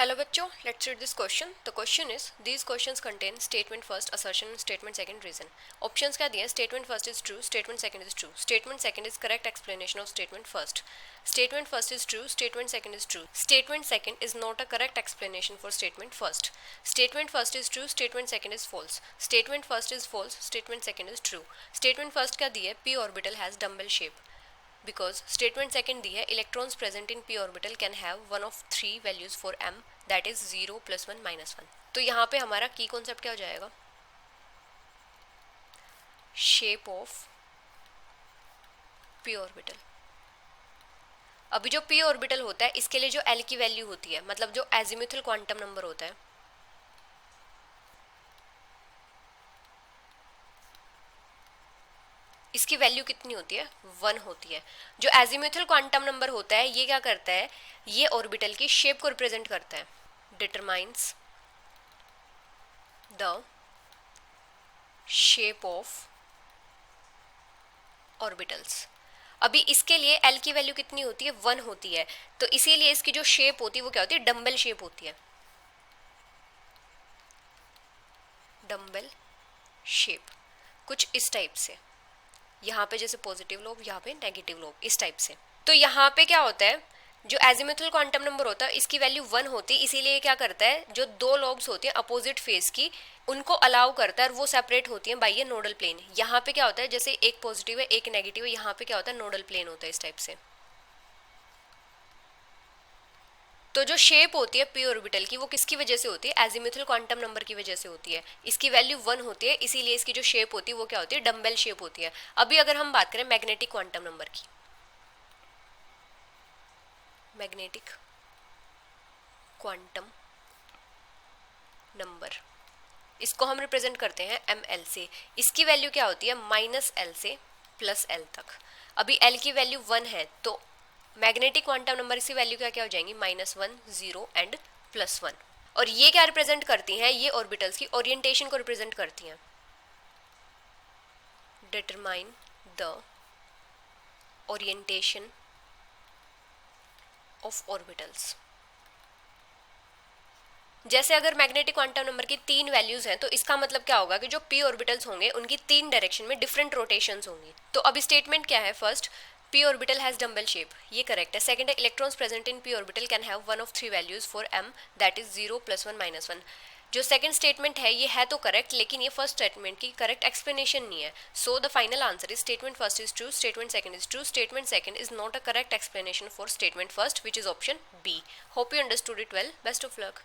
Hello बच्चों, let's read this question. The question is, these questions contain statement first, assertion, statement second, reason. Options क्या दिए? Statement first is true, statement second is true. Statement second is correct explanation of statement first. Statement first is true, statement second is true. Statement second is not a correct explanation for statement first. Statement first is true, statement second is false. Statement first is false, statement second is true. Statement first क्या दिए? P orbital has dumbbell shape. Because statement second दी है electrons present in p orbital can have one of three values for m, that is 0 plus 1 minus 1. तो यहाँ पे हमारा की concept क्या हो जाएगा? Shape of p orbital. अभी जो p ऑर्बिटल होता है इसके लिए जो l की वैल्यू होती है, मतलब जो एजिमुथल क्वांटम नंबर होता है, इसकी वैल्यू कितनी होती है? 1 होती है. जो एजिमुथल क्वांटम नंबर होता है ये क्या करता है? ये ऑर्बिटल की शेप को रिप्रेजेंट करता है. Determines the shape of orbitals. अभी इसके लिए एल की वैल्यू कितनी होती है? 1 होती है. तो इसीलिए इसकी जो शेप होती है वो क्या होती है? डम्बल शेप होती है. डम्बल शेप कुछ इस टाइप से, यहाँ पे जैसे पॉजिटिव लोब, यहाँ पे नेगेटिव लोब, इस टाइप से. तो यहाँ पे क्या होता है? जो एजिमुथल क्वांटम नंबर होता है इसकी वैल्यू 1 होती है, इसीलिए क्या करता है? जो दो लोब्स होती हैं अपोजिट फेस की, उनको अलाउ करता है और वो सेपरेट होती हैं बाय ये नोडल प्लेन. यहाँ पे क्या होता है? जैसे एक पॉजिटिव है एक नेगेटिव है, यहाँ पे क्या होता है? नोडल प्लेन होता है इस टाइप से. तो जो शेप होती है पी ऑर्बिटल की वो किसकी वजह से होती है? एजिमुथल क्वांटम नंबर की वजह से होती है. इसकी वैल्यू 1 होती है, इसीलिए इसकी जो शेप होती है वो क्या होती है? डम्बेल शेप होती है. अभी अगर हम बात करें मैग्नेटिक क्वांटम नंबर की, मैग्नेटिक क्वांटम नंबर, इसको हम रिप्रेजेंट करते हैं ml से. इसकी वैल्यू क्या होती है? -l से +l तक. अभी l की वैल्यू 1 है तो मैग्नेटिक क्वांटम नंबर की वैल्यू क्या क्या हो जाएंगी? -1, 0 एंड +1. और ये क्या रिप्रेजेंट करती हैं? ये ऑर्बिटल्स की ओरिएंटेशन को रिप्रेजेंट करती हैं. Determine the orientation of orbitals. जैसे अगर मैग्नेटिक क्वांटम नंबर की 3 वैल्यूज हैं तो इसका मतलब क्या होगा कि जो p ऑर्बिटल्स होंगे उनकी 3 डायरेक्शन में डिफरेंट रोटेशंस होंगी. तो अभी स्टेटमेंट क्या है? First, p orbital has dumbbell shape, ये करेक्ट है. सेकंड है electrons present in p orbital can have one of 3 values for m, that is 0 + 1 - 1. जो सेकंड स्टेटमेंट है ये है तो करेक्ट, लेकिन ये फर्स्ट स्टेटमेंट की करेक्ट एक्सप्लेनेशन नहीं है. So the final answer is statement first is true, statement second is true, statement second is not a correct explanation for statement first, which is option B. Hope you understood it well. Best of luck.